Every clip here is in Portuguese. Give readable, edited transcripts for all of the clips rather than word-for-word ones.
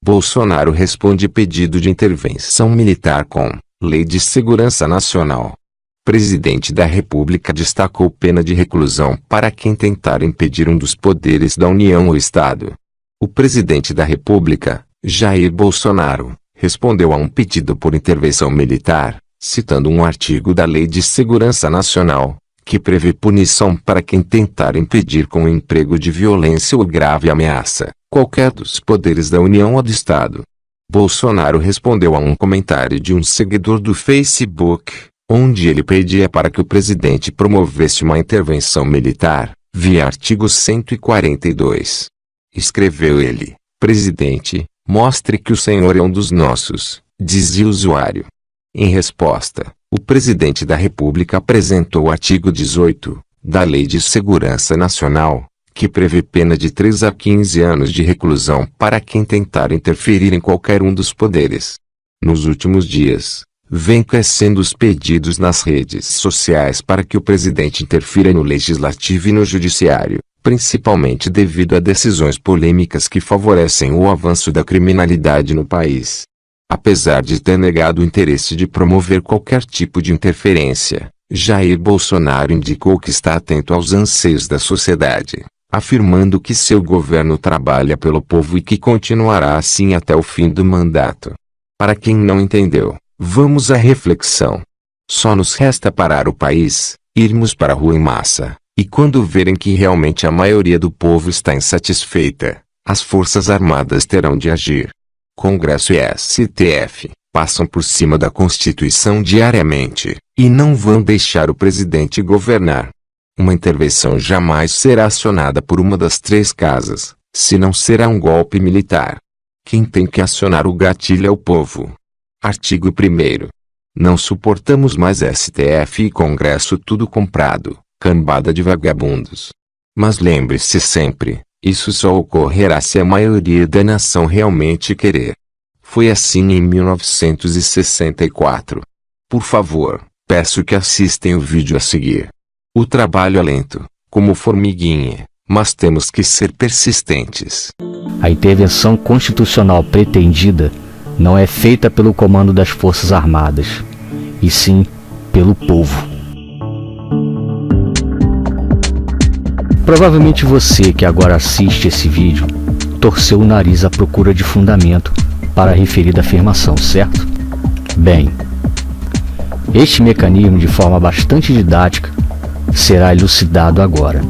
Bolsonaro responde pedido de intervenção militar com Lei de Segurança Nacional. Presidente da República destacou pena de reclusão para quem tentar impedir um dos poderes da União ou Estado. O presidente da República, Jair Bolsonaro, respondeu a um pedido por intervenção militar, citando um artigo da Lei de Segurança Nacional, que prevê punição para quem tentar impedir com o emprego de violência ou grave ameaça, qualquer dos poderes da União ou do Estado. Bolsonaro respondeu a um comentário de um seguidor do Facebook, onde ele pedia para que o presidente promovesse uma intervenção militar, via artigo 142. Escreveu ele: "Presidente, mostre que o senhor é um dos nossos", dizia o usuário. Em resposta, o presidente da República apresentou o artigo 18, da Lei de Segurança Nacional, que prevê pena de 3 a 15 anos de reclusão para quem tentar interferir em qualquer um dos poderes. Nos últimos dias, vem crescendo os pedidos nas redes sociais para que o presidente interfira no legislativo e no judiciário, principalmente devido a decisões polêmicas que favorecem o avanço da criminalidade no país. Apesar de ter negado o interesse de promover qualquer tipo de interferência, Jair Bolsonaro indicou que está atento aos anseios da sociedade, afirmando que seu governo trabalha pelo povo e que continuará assim até o fim do mandato. Para quem não entendeu, vamos à reflexão. Só nos resta parar o país, irmos para a rua em massa, e quando verem que realmente a maioria do povo está insatisfeita, as Forças Armadas terão de agir. Congresso e STF passam por cima da Constituição diariamente, e não vão deixar o presidente governar. Uma intervenção jamais será acionada por uma das 3 casas, senão será um golpe militar. Quem tem que acionar o gatilho é o povo. Artigo 1º. Não suportamos mais STF e Congresso tudo comprado, cambada de vagabundos. Mas lembre-se sempre, isso só ocorrerá se a maioria da nação realmente querer. Foi assim em 1964. Por favor, peço que assistam o vídeo a seguir. O trabalho é lento, como formiguinha, mas temos que ser persistentes. A intervenção constitucional pretendida não é feita pelo comando das Forças Armadas, e sim pelo povo. Provavelmente você que agora assiste esse vídeo torceu o nariz à procura de fundamento para a referida afirmação, certo? Bem, este mecanismo, de forma bastante didática, será elucidado agora.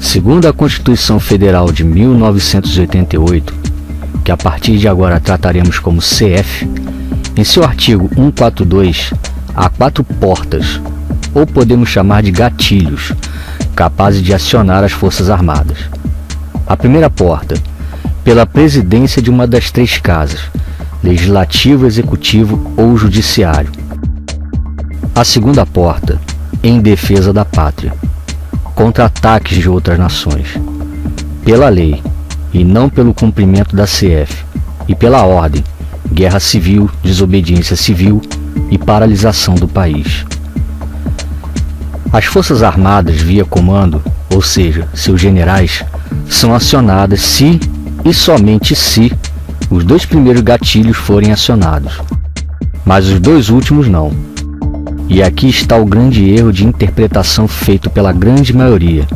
Segundo a Constituição Federal de 1988, que a partir de agora trataremos como CF, em seu artigo 142, há 4 portas, ou podemos chamar de gatilhos, capazes de acionar as Forças Armadas. A primeira porta, pela presidência de uma das 3 casas, Legislativo, Executivo ou Judiciário. A segunda porta, em defesa da pátria, contra ataques de outras nações, pela lei, e não pelo cumprimento da CF, e pela ordem, guerra civil, desobediência civil e paralisação do país. As Forças Armadas via comando, ou seja, seus generais, são acionadas se e somente se os 2 primeiros gatilhos forem acionados, mas os 2 últimos não. E aqui está o grande erro de interpretação feito pela grande maioria.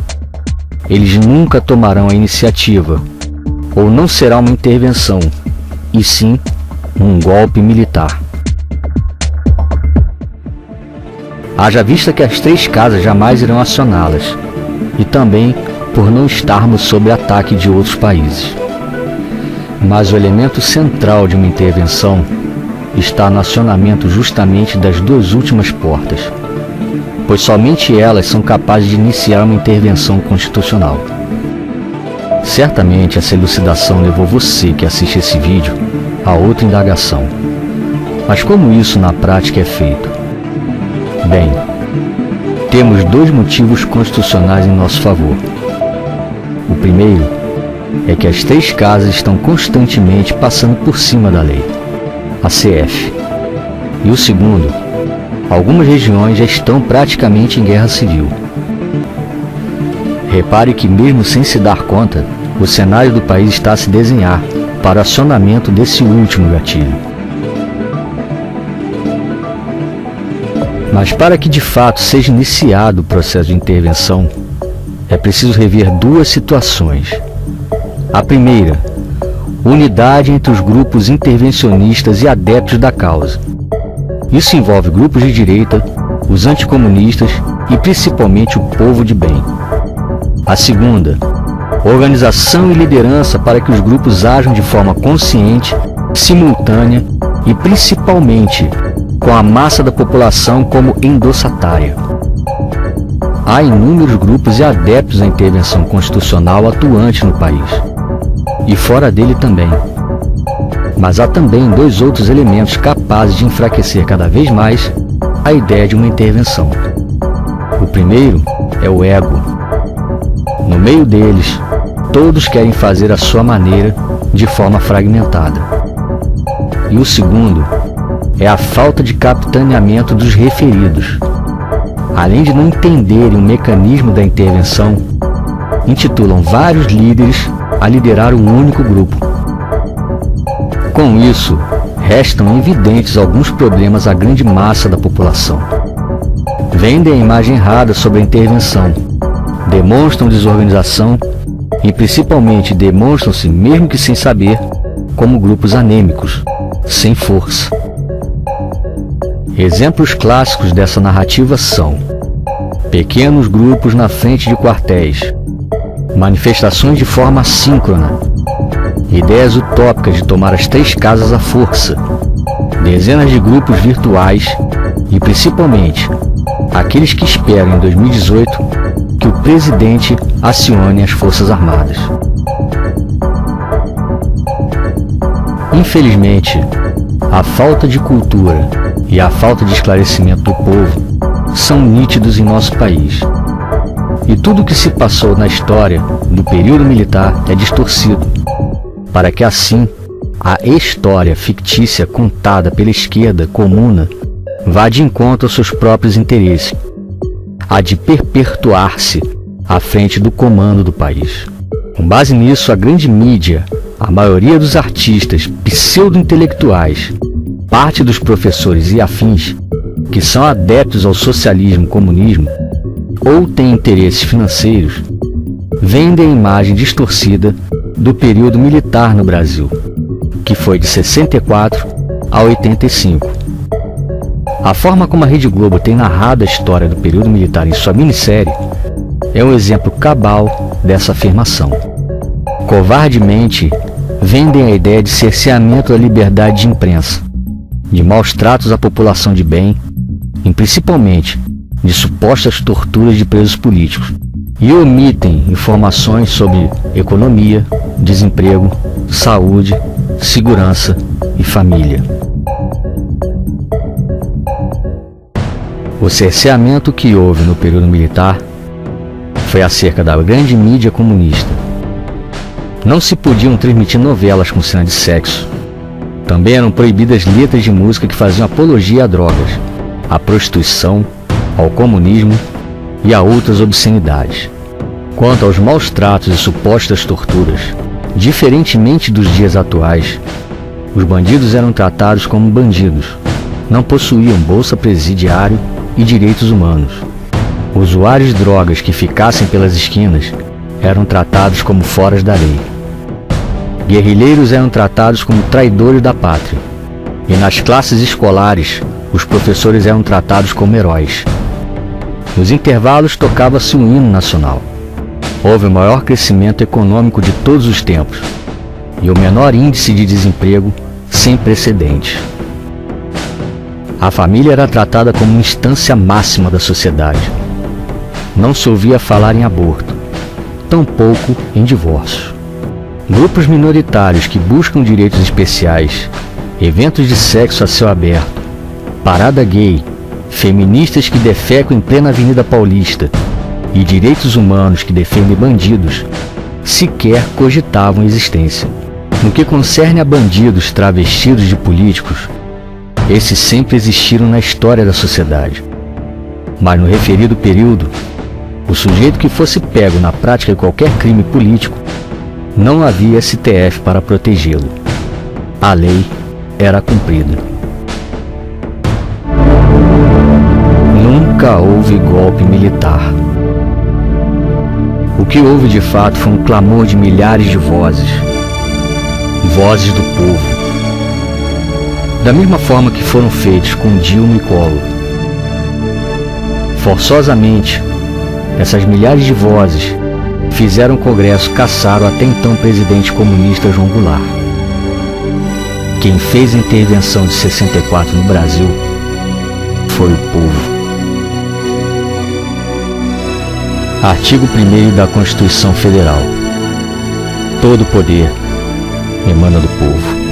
Eles nunca tomarão a iniciativa, ou não será uma intervenção, e sim um golpe militar. Haja vista que as 3 casas jamais irão acioná-las, e também por não estarmos sob ataque de outros países. Mas o elemento central de uma intervenção está no acionamento justamente das 2 últimas portas, pois somente elas são capazes de iniciar uma intervenção constitucional. Certamente essa elucidação levou você que assiste esse vídeo a outra indagação. Mas como isso na prática é feito? Bem, temos 2 motivos constitucionais em nosso favor. O primeiro é que as 3 casas estão constantemente passando por cima da lei, a CF. E o segundo, algumas regiões já estão praticamente em guerra civil. Repare que mesmo sem se dar conta, o cenário do país está a se desenhar, para o acionamento desse último gatilho. Mas para que de fato seja iniciado o processo de intervenção, é preciso rever duas situações. A primeira, unidade entre os grupos intervencionistas e adeptos da causa. Isso envolve grupos de direita, os anticomunistas e principalmente o povo de bem. A segunda, organização e liderança para que os grupos ajam de forma consciente, simultânea e principalmente com a massa da população como endossatária. Há inúmeros grupos e adeptos à intervenção constitucional atuante no país, e fora dele também. Mas há também dois outros elementos capazes de enfraquecer cada vez mais a ideia de uma intervenção. O primeiro é o ego. No meio deles, todos querem fazer à sua maneira, de forma fragmentada. E o segundo é a falta de capitaneamento dos referidos. Além de não entenderem o mecanismo da intervenção, intitulam vários líderes a liderar um único grupo. Com isso, restam evidentes alguns problemas à grande massa da população. Vendem a imagem errada sobre a intervenção, demonstram desorganização e principalmente demonstram-se, mesmo que sem saber, como grupos anêmicos, sem força. Exemplos clássicos dessa narrativa são pequenos grupos na frente de quartéis, manifestações de forma assíncrona, ideias utópicas de tomar as 3 casas à força, dezenas de grupos virtuais e, principalmente, aqueles que esperam em 2018 que o presidente acione as Forças Armadas. Infelizmente, a falta de cultura e a falta de esclarecimento do povo são nítidos em nosso país. E tudo o que se passou na história do período militar é distorcido, para que assim a história fictícia contada pela esquerda comuna vá de encontro aos seus próprios interesses, a de perpetuar-se à frente do comando do país. Com base nisso, a grande mídia, a maioria dos artistas pseudo-intelectuais, parte dos professores e afins, que são adeptos ao socialismo e comunismo, ou têm interesses financeiros, vendem a imagem distorcida do período militar no Brasil, que foi de 64 a 85. A forma como a Rede Globo tem narrado a história do período militar em sua minissérie é um exemplo cabal dessa afirmação. Covardemente, vendem a ideia de cerceamento da liberdade de imprensa, de maus tratos à população de bem, e principalmente de supostas torturas de presos políticos, e omitem informações sobre economia, desemprego, saúde, segurança e família. O cerceamento que houve no período militar foi acerca da grande mídia comunista. Não se podiam transmitir novelas com cena de sexo. Também eram proibidas letras de música que faziam apologia a drogas, à prostituição, ao comunismo e a outras obscenidades. Quanto aos maus tratos e supostas torturas, diferentemente dos dias atuais, os bandidos eram tratados como bandidos, não possuíam bolsa presidiário e direitos humanos. Usuários de drogas que ficassem pelas esquinas eram tratados como foras da lei. Guerrilheiros eram tratados como traidores da pátria. E nas classes escolares, os professores eram tratados como heróis. Nos intervalos tocava-se o hino nacional. Houve o maior crescimento econômico de todos os tempos e o menor índice de desemprego sem precedentes. A família era tratada como uma instância máxima da sociedade. Não se ouvia falar em aborto, tampouco em divórcio. Grupos minoritários que buscam direitos especiais, eventos de sexo a céu aberto, parada gay, feministas que defecam em plena Avenida Paulista e direitos humanos que defendem bandidos, sequer cogitavam existência. No que concerne a bandidos travestidos de políticos, esses sempre existiram na história da sociedade. Mas no referido período, o sujeito que fosse pego na prática de qualquer crime político Não havia STF para protegê-lo. A lei era cumprida. Nunca houve golpe militar. O que houve de fato foi um clamor de milhares de vozes. Vozes do povo. Da mesma forma que foram feitos com Dilma e Collor. Forçosamente, essas milhares de vozes fizeram o Congresso caçar o até então presidente comunista João Goulart. Quem fez a intervenção de 64 no Brasil foi o povo. Artigo 1º da Constituição Federal. Todo poder emana do povo.